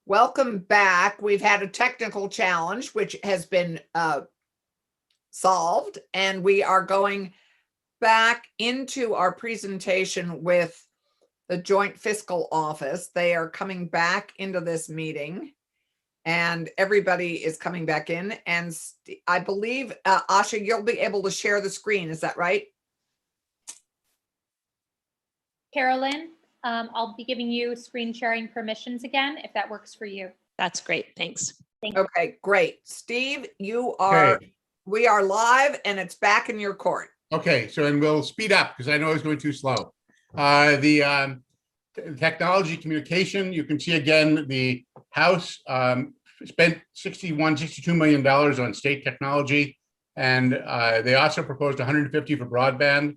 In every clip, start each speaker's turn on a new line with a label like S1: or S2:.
S1: Welcome back. We've had a technical challenge, which has been solved, and we are going back into our presentation with the Joint Fiscal Office. They are coming back into this meeting, and everybody is coming back in. And I believe, Asha, you'll be able to share the screen. Is that right?
S2: Carolyn, I'll be giving you screen sharing permissions again, if that works for you.
S3: That's great. Thanks.
S2: Thank you.
S1: Okay, great. Steve, we are live and it's back in your court.
S4: Okay, and we'll speed up because I know it's going too slow. The technology communication, you can see again, the House spent $62 million on state technology, and they also proposed 150 for broadband.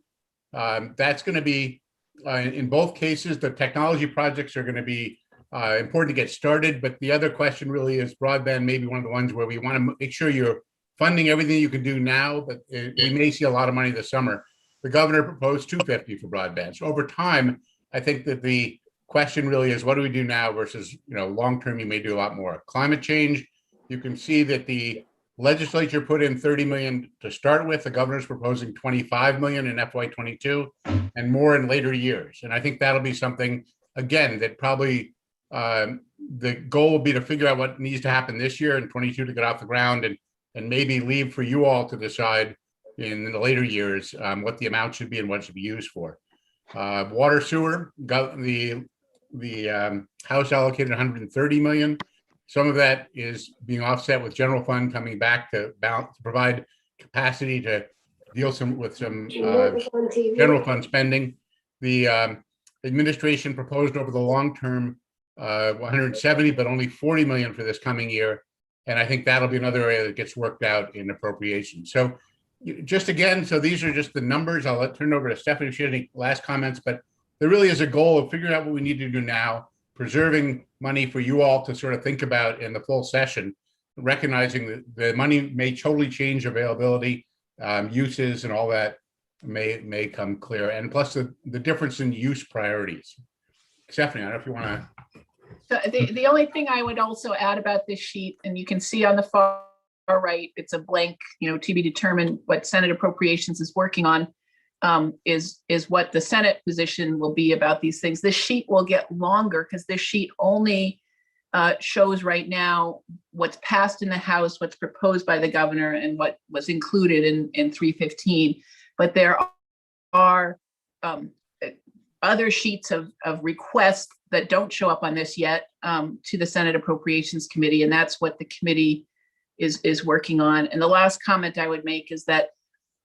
S4: That's going to be, in both cases, the technology projects are going to be important to get started, but the other question really is broadband may be one of the ones where we want to make sure you're funding everything you can do now, but we may see a lot of money this summer. The governor proposed 250 for broadband. So over time, I think that the question really is, what do we do now versus, long-term, you may do a lot more. Climate change, you can see that the legislature put in 30 million to start with. The governor's proposing 25 million in FY22 and more in later years. And I think that'll be something, again, that probably the goal will be to figure out what needs to happen this year in 22 to get off the ground, and maybe leave for you all to decide in the later years what the amount should be and what it should be used for. Water sewer, got the House allocated 130 million. Some of that is being offset with general fund coming back to provide capacity to deal with some general fund spending. The administration proposed over the long term 170, but only 40 million for this coming year. And I think that'll be another area that gets worked out in appropriation. So just again, so these are just the numbers. I'll turn it over to Stephanie if she has any last comments, but there really is a goal of figuring out what we need to do now, preserving money for you all to sort of think about in the full session, recognizing that the money may totally change availability, uses and all that may come clear. And plus the difference in use priorities. Stephanie, I don't know if you want to.
S5: So the only thing I would also add about this sheet, and you can see on the far right, it's a blank, to be determined what Senate Appropriations is working on, is what the Senate position will be about these things. This sheet will get longer because this sheet only shows right now what's passed in the House, what's proposed by the governor, and what was included in 315. But there are other sheets of requests that don't show up on this yet to the Senate Appropriations Committee, and that's what the committee is working on. And the last comment I would make is that,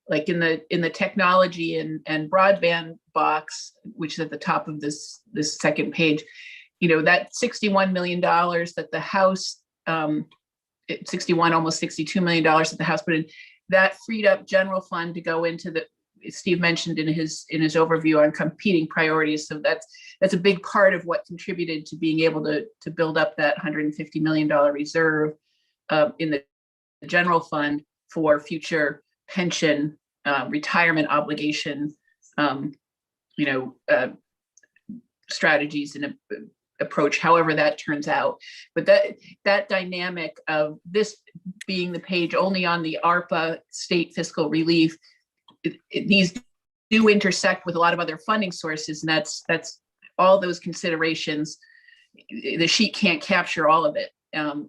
S5: like in the technology and broadband box, which is at the top of this second page, that $61 million that the House, 61, almost $62 million that the House put in, that freed up general fund to go into the, Steve mentioned in his overview on competing priorities. So that's a big part of what contributed to being able to build up that $150 million reserve in the general fund for future pension, retirement obligation, strategies and approach, however that turns out. But that dynamic of this being the page only on the ARPA state fiscal relief, these do intersect with a lot of other funding sources, and that's all those considerations. The sheet can't capture all of it.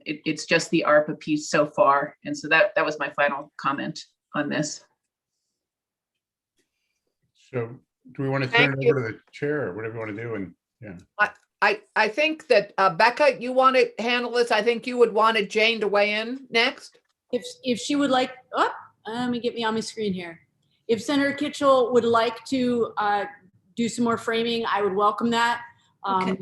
S5: It's just the ARPA piece so far, and so that was my final comment on this.
S4: So do we want to turn it over to the chair or whatever you want to do? And yeah,
S1: I think that Becca, you want to handle this. I think you would wanted Jane to weigh in next.
S6: If she would like, let me get me on my screen here. If Senator Kitchell would like to do some more framing, I would welcome that.
S7: Okay.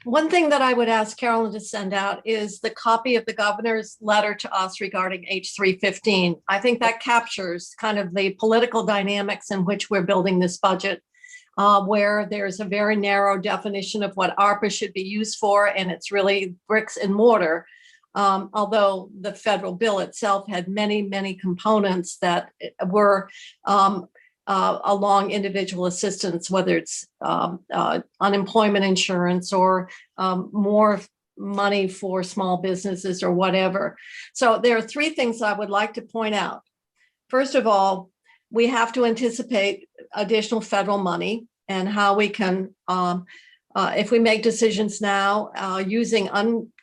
S7: One thing that I would ask Carolyn to send out is the copy of the governor's letter to us regarding H315. I think that captures kind of the political dynamics in which we're building this budget, where there's a very narrow definition of what ARPA should be used for, and it's really bricks and mortar. Although the federal bill itself had many, many components that were along individual assistance, whether it's unemployment insurance or more money for small businesses or whatever. So there are three things I would like to point out. First of all, we have to anticipate additional federal money and how we can, if we make decisions now using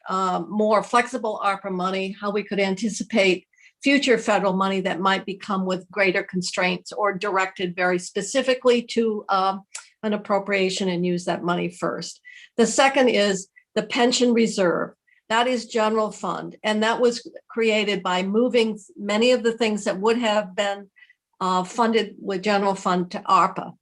S7: more flexible ARPA money, how we could anticipate future federal money that might become with greater constraints or directed very specifically to an appropriation and use that money first. The second is the pension reserve. That is general fund. And that was created by moving many of the things that would have been funded with general fund to ARPA.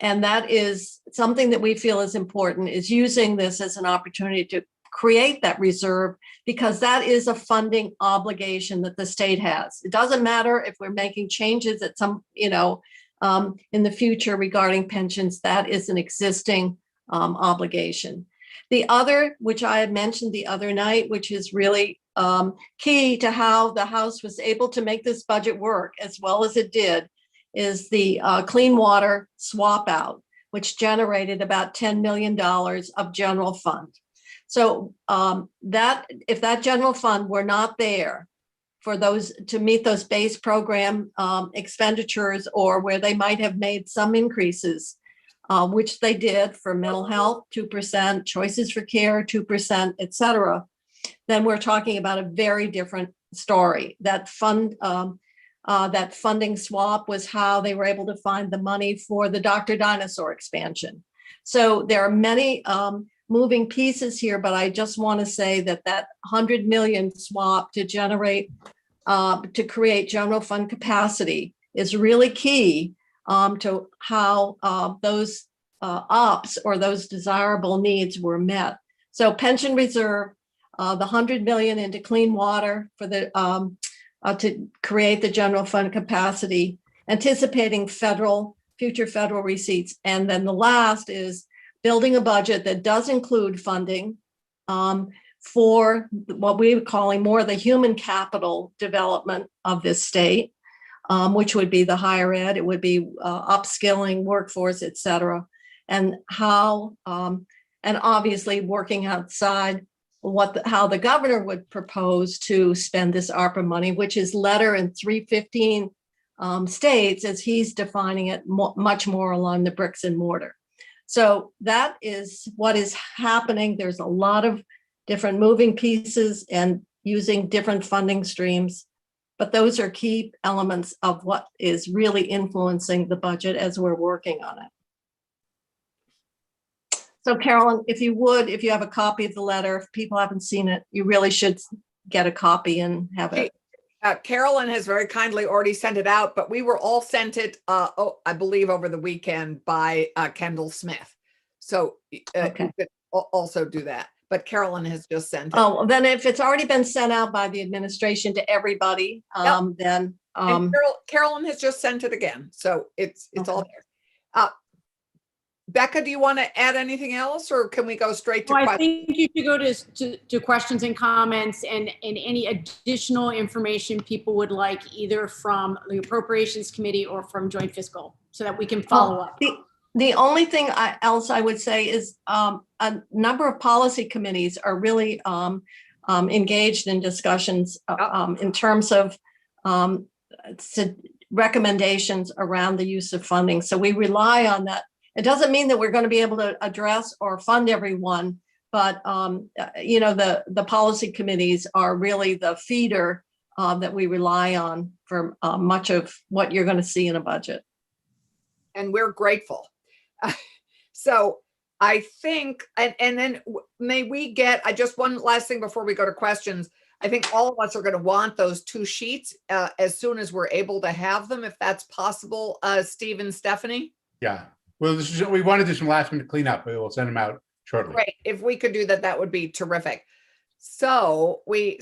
S7: And that is something that we feel is important, is using this as an opportunity to create that reserve, because that is a funding obligation that the state has. It doesn't matter if we're making changes at some, in the future regarding pensions, that is an existing obligation. The other, which I had mentioned the other night, which is really key to how the House was able to make this budget work as well as it did, is the clean water swap out, which generated about $10 million of general fund. So that if that general fund were not there for those to meet those base program expenditures, or where they might have made some increases, which they did for mental health, 2%, choices for care, 2%, et cetera, then we're talking about a very different story. That that funding swap was how they were able to find the money for the Dr. Dinosaur expansion. So there are many moving pieces here, but I just want to say that that 100 million swap to generate, to create general fund capacity is really key to how those ops or those desirable needs were met. So pension reserve, the 100 million into clean water for the to create the general fund capacity, anticipating future federal receipts. And then the last is building a budget that does include funding for what we're calling more the human capital development of this state, which would be the higher ed, it would be upskilling, workforce, et cetera. And how, and obviously working outside how the governor would propose to spend this ARPA money, which is letter in 315 states, as he's defining it, much more along the bricks and mortar. So that is what is happening. There's a lot of different moving pieces and using different funding streams, but those are key elements of what is really influencing the budget as we're working on it. So Carolyn, if you have a copy of the letter, if people haven't seen it, you really should get a copy and have it.
S1: Carolyn has very kindly already sent it out, but we were all sent it, I believe, over the weekend by Kendall Smith. So
S7: Okay.
S1: you could also do that. But Carolyn has just sent it.
S7: Oh, then if it's already been sent out by the administration to everybody, then.
S1: And Carolyn has just sent it again. So it's all
S7: Okay.
S1: there. Becca, do you want to add anything else, or can we go straight to
S6: Well, I
S1: questions?
S6: think you should go to questions and comments and any additional information people would like, either from the Appropriations Committee or from Joint Fiscal, so that we can follow up.
S7: The only thing else I would say is a number of policy committees are really engaged in discussions in terms of recommendations around the use of funding. So we rely on that. It doesn't mean that we're going to be able to address or fund everyone, but the policy committees are really the feeder that we rely on for much of what you're going to see in a budget.
S1: And we're grateful. So I think, and then may we get, just one last thing before we go to questions. I think all of us are going to want those two sheets as soon as we're able to have them, if that's possible, Steve and Stephanie.
S4: Yeah. Well, we wanted to do some last minute cleanup, but we'll send them out shortly.
S1: Great. If we could do that, that would be terrific. So we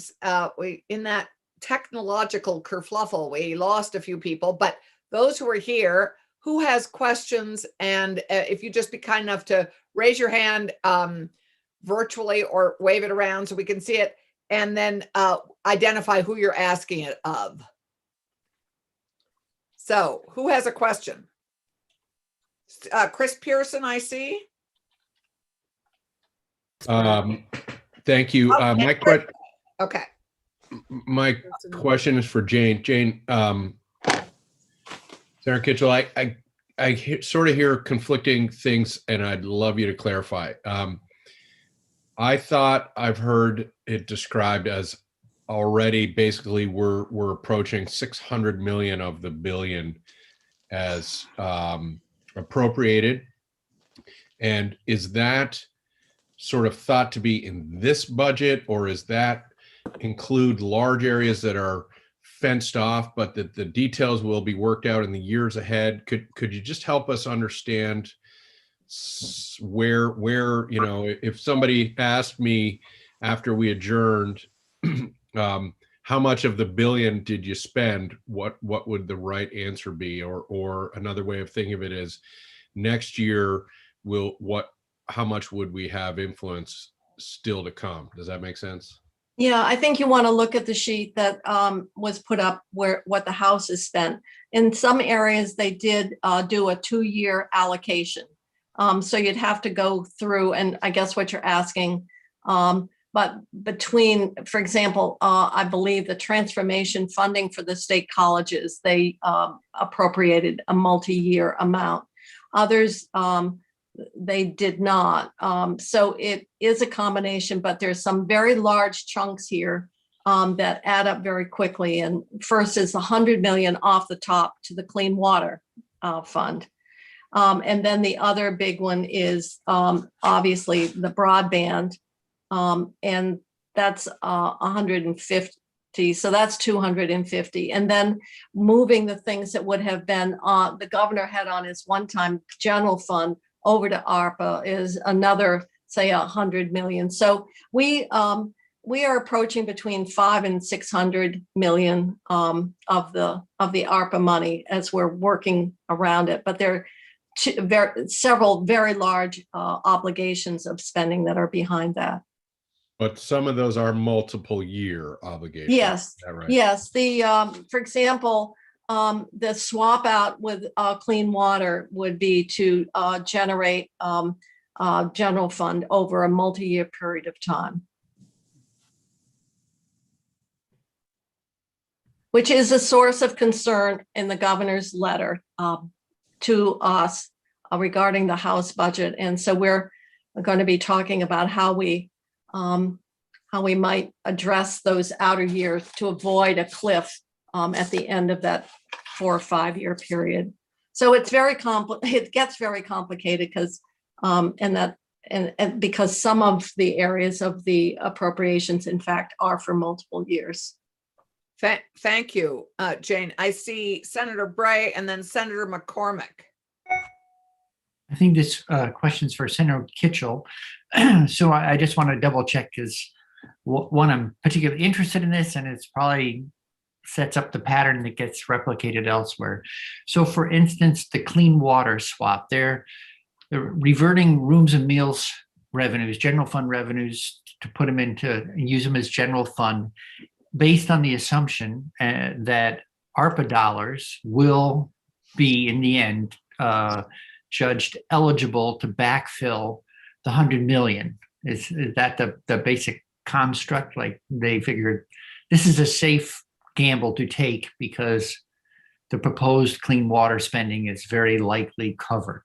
S1: in that technological kerfluffle, we lost a few people, but those who are here, who has questions, and if you just be kind enough to raise your hand virtually or wave it around so we can see it, and then identify who you're asking it of. So who has a question? Chris Pearson, I see.
S3: Thank you.
S1: Okay.
S3: My question is for Jane. Jane, Sarah Kitchell, sort of hear conflicting things, and I'd love you to clarify. I thought I've heard it described as already basically we're approaching 600 million of the billion as appropriated. And is that sort of thought to be in this budget, or is that include large areas that are fenced off, but that the details will be worked out in the years ahead? Could you just help us understand where if somebody asked me after we adjourned, how much of the billion did you spend? What would the right answer be? Or another way of thinking of it is, next year, how much would we have influence still to come? Does that make sense?
S7: Yeah, I think you want to look at the sheet that was put up what the House has spent. In some areas, they did do a 2-year allocation. So you'd have to go through, and I guess what you're asking, but between, for example, I believe the transformation funding for the state colleges, they appropriated a multi-year amount. Others, they did not. So it is a combination, but there's some very large chunks here that add up very quickly. And first is 100 million off the top to the Clean Water Fund. And then the other big one is obviously the broadband, and that's 150. So that's 250. And then moving the things that would have been the governor had on his one-time general fund over to ARPA is another, say, 100 million. So we are approaching between 500 and 600 million of the ARPA money as we're working around it. But there are several very large obligations of spending that are behind that.
S3: But some of those are multiple year obligations.
S7: Yes,
S3: is that right?
S7: yes. For example, the swap out with clean water would be to generate general fund over a multi-year period of time, which is a source of concern in the governor's letter to us regarding the House budget. And so we're going to be talking about how we might address those outer years to avoid a cliff at the end of that 4 or 5 year period. So it's it gets very complicated because and because some of the areas of the appropriations, in fact, are for multiple years.
S1: Thank you, Jane. I see Senator Bray and then Senator McCormick.
S8: I think this question's for Senator Kitchell. So I just want to double check because one, I'm particularly interested in this, and it's probably sets up the pattern that gets replicated elsewhere. So for instance, the clean water swap, they're reverting rooms and meals revenues, general fund revenues, to put them into and use them as general fund based on the assumption that ARPA dollars will be in the end judged eligible to backfill the 100 million. Is that the basic construct? Like they figured this is a safe gamble to take because the proposed clean water spending is very likely covered.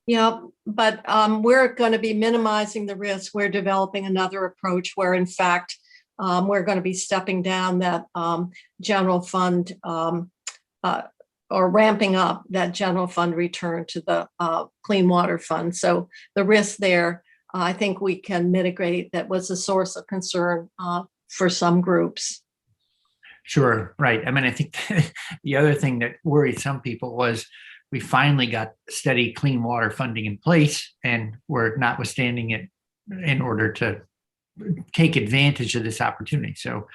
S7: Yeah, but we're going to be minimizing the risk. We're developing another approach where, in fact, we're going to be stepping down that general fund or ramping up that general fund return to the clean water fund. So the risk there, I think we can mitigate. That was a source of concern for some groups.
S8: Sure, right. I mean, I think the other thing that worried some people was we finally got steady clean water funding in place, and we're notwithstanding it in order to take advantage of this opportunity. So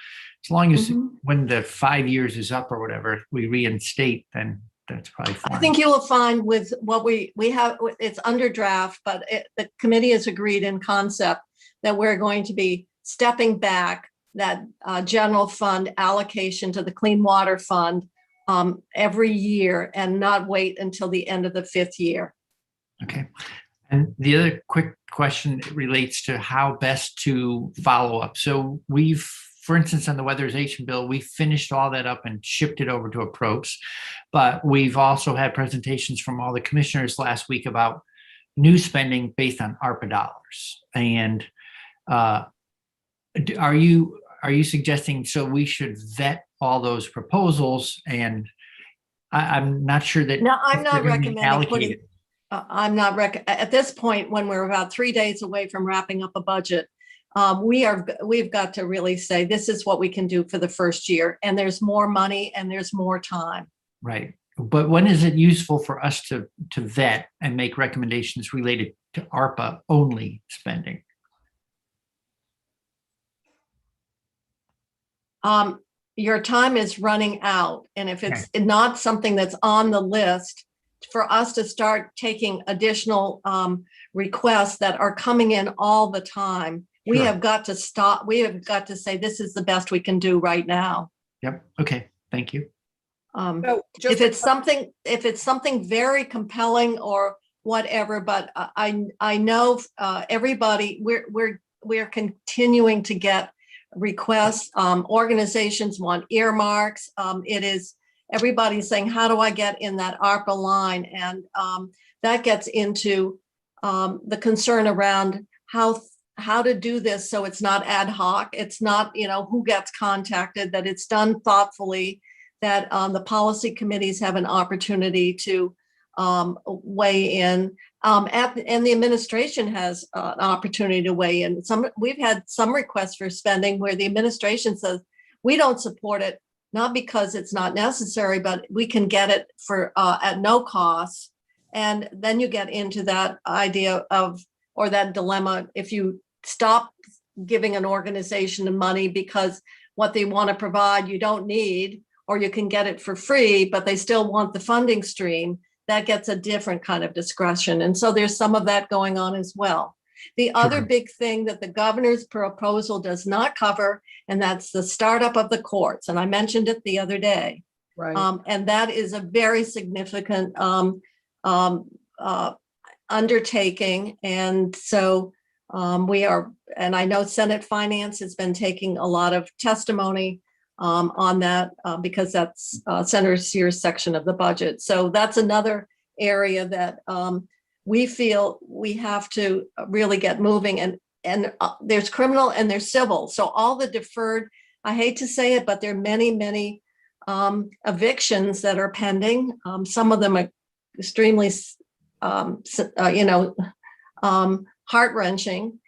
S8: as long as when the 5 years is up or whatever, we reinstate, then that's probably fine.
S7: I think you will find with what we have, it's under draft, but the committee has agreed in concept that we're going to be stepping back that general fund allocation to the clean water fund every year and not wait until the end of the 5th year.
S8: Okay. And the other quick question relates to how best to follow up. So we've, for instance, on the weatherization bill, we finished all that up and shipped it over to approps. But we've also had presentations from all the commissioners last week about new spending based on ARPA dollars. And are you suggesting so we should vet all those proposals? And I'm not sure that.
S7: No, I'm
S8: if
S7: not
S8: they're gonna be
S7: recommending
S8: allocated.
S7: I'm not at this point, when we're about 3 days away from wrapping up a budget, we've got to really say, this is what we can do for the first year. And there's more money and there's more time.
S8: Right. But when is it useful for us to vet and make recommendations related to ARPA only spending?
S7: Your time is running out. And if it's not something that's on the list, for us to start taking additional requests that are coming in all the time, we
S8: Sure.
S7: have got to stop. We have got to say, this is the best we can do right now.
S8: Yep. Okay. Thank you.
S1: So just
S7: If it's something very compelling or whatever, but I know everybody, we're continuing to get requests. Organizations want earmarks. It is everybody's saying, how do I get in that ARPA line? And that gets into the concern around how to do this so it's not ad hoc. It's not, who gets contacted, that it's done thoughtfully, that the policy committees have an opportunity to weigh in. And the administration has an opportunity to weigh in. We've had some requests for spending where the administration says, we don't support it, not because it's not necessary, but we can get it for at no cost. And then you get into that idea of, or that dilemma, if you stop giving an organization the money because what they want to provide you don't need, or you can get it for free, but they still want the funding stream, that gets a different kind of discretion. And so there's some of that going on as well. The other big thing that the governor's proposal does not cover, and that's the startup of the courts. And I mentioned it the other day.
S1: right.
S7: And that is a very significant undertaking. And so and I know Senate Finance has been taking a lot of testimony on that because that's Senator Sears' section of the budget. So that's another area that we feel we have to really get moving. And there's criminal and there's civil. So all the deferred, I hate to say it, but there are many evictions that are pending. Some of them are extremely, heart-wrenching.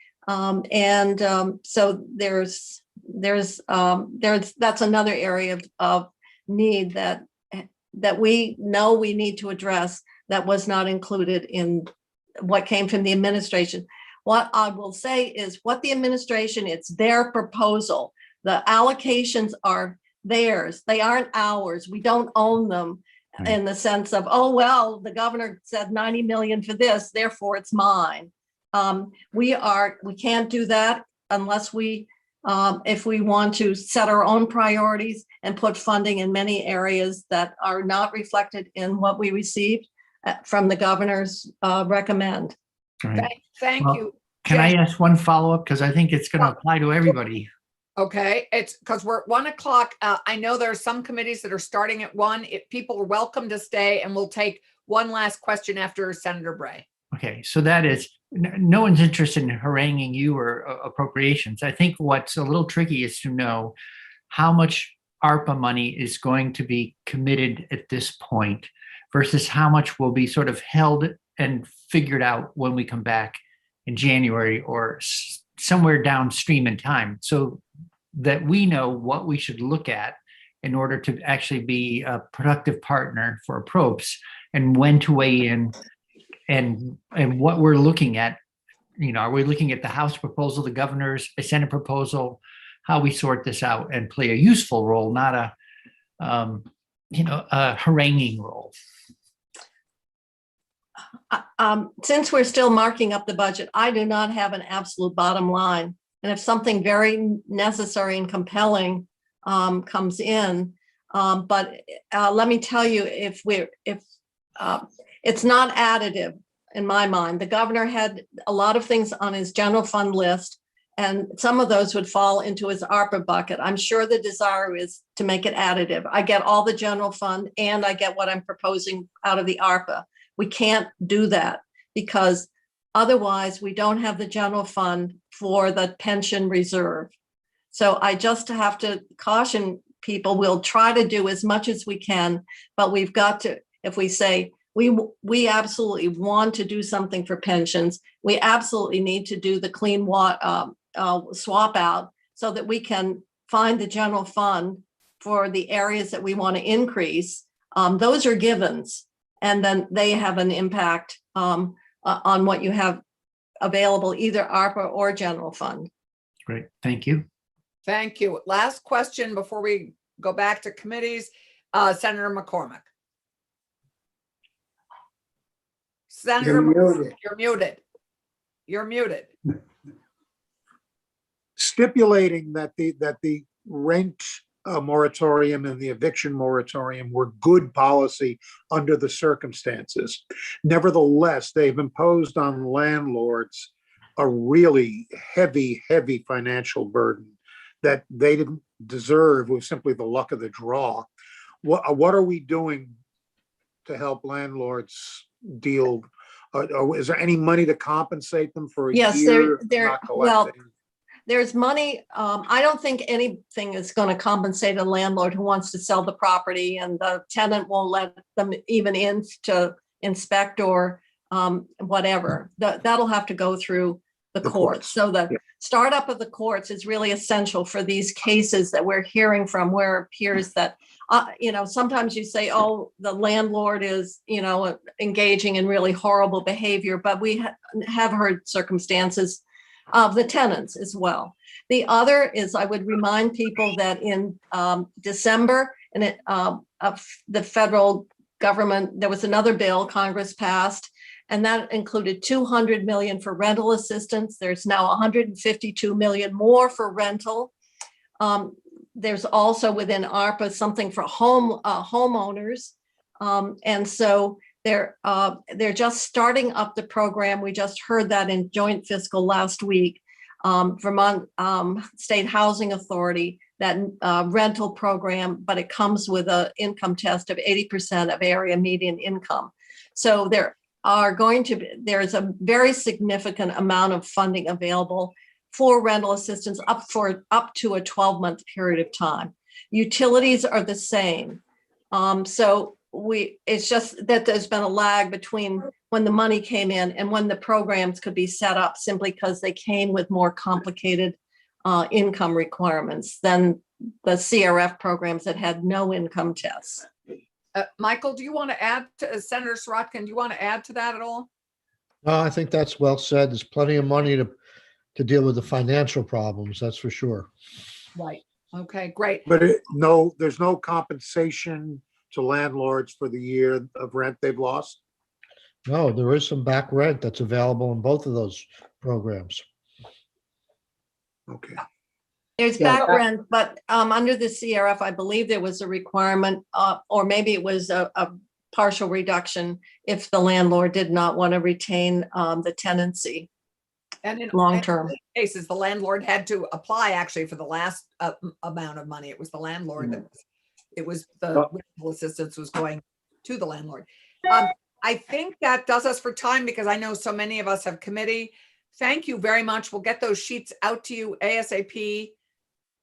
S7: So there's that's another area of need that we know we need to address that was not included in what came from the administration. What I will say is what the administration, it's their proposal. The allocations are theirs. They aren't ours. We don't own them in the sense of, oh, well, the governor said 90 million for this, therefore it's mine. We can't do that unless if we want to set our own priorities and put funding in many areas that are not reflected in what we received from the governor's recommend.
S8: Right.
S1: Thank
S8: Well,
S1: you.
S8: Can I ask one follow-up? Because I think it's going to apply to everybody.
S1: Okay, it's because we're at 1 o'clock. I know there are some committees that are starting at 1. People are welcome to stay, and we'll take one last question after Senator Bray.
S8: Okay, so that is, no one's interested in haranguing you or appropriations. I think what's a little tricky is to know how much ARPA money is going to be committed at this point versus how much will be sort of held and figured out when we come back in January or somewhere downstream in time, so that we know what we should look at in order to actually be a productive partner for approps and when to weigh in and what we're looking at. Are we looking at the House proposal, the governor's, a Senate proposal, how we sort this out and play a useful role, not a haranguing role.
S7: Since we're still marking up the budget, I do not have an absolute bottom line. And if something very necessary and compelling comes in, but let me tell you, if it's not additive, in my mind. The governor had a lot of things on his general fund list, and some of those would fall into his ARPA bucket. I'm sure the desire is to make it additive. I get all the general fund and I get what I'm proposing out of the ARPA. We can't do that because otherwise we don't have the general fund for the pension reserve. So I just have to caution people, we'll try to do as much as we can, but we've got to, if we say, we absolutely want to do something for pensions, we absolutely need to do the clean water swap out so that we can find the general fund for the areas that we want to increase. Those are givens, and then they have an impact on what you have available, either ARPA or general fund.
S8: Great, thank you.
S1: Thank you. Last question before we go back to committees. Senator McCormick. Senator, you're muted. You're muted.
S9: Stipulating that the rent moratorium and the eviction moratorium were good policy under the circumstances. Nevertheless, they've imposed on landlords a really heavy financial burden that they didn't deserve. It was simply the luck of the draw. What are we doing to help landlords deal? Is there any money to compensate them for a
S7: Yes,
S9: year?
S7: well, there's money. I don't think anything is going to compensate a landlord who wants to sell the property and the tenant won't let them even in to inspect or whatever. That'll have to go through the courts. So the startup of the courts is really essential for these cases that we're hearing from, where it appears that, sometimes you say, oh, the landlord is, engaging in really horrible behavior, but we have heard circumstances of the tenants as well. The other is, I would remind people that in December, of the federal government, there was another bill Congress passed, and that included $200 million for rental assistance. There's now $152 million more for rental. There's also within ARPA something for homeowners, and so they're just starting up the program. We just heard that in joint fiscal last week. Vermont State Housing Authority, that rental program, but it comes with an income test of 80% of area median income. So there is a very significant amount of funding available for rental assistance up to a 12-month period of time. Utilities are the same. So it's just that there's been a lag between when the money came in and when the programs could be set up, simply because they came with more complicated income requirements than the CRF programs that had no income tests.
S1: Michael, do you want to add to Senator Sirotkin? Do you want to add to that at all?
S10: No, I think that's well said. There's plenty of money to deal with the financial problems, that's for sure.
S1: Right. Okay, great.
S9: But there's no compensation to landlords for the year of rent they've lost?
S10: No, there is some back rent that's available in both of those programs.
S9: Okay.
S7: There's back rent, but under the CRF, I believe there was a requirement, or maybe it was a partial reduction if the landlord did not want to retain the tenancy.
S1: And in
S7: long-term
S1: cases, the landlord had to apply actually for the last amount of money. It was the landlord it was the rental assistance was going to the landlord. I think that does us for time, because I know so many of us have committee. Thank you very much. We'll get those sheets out to you ASAP.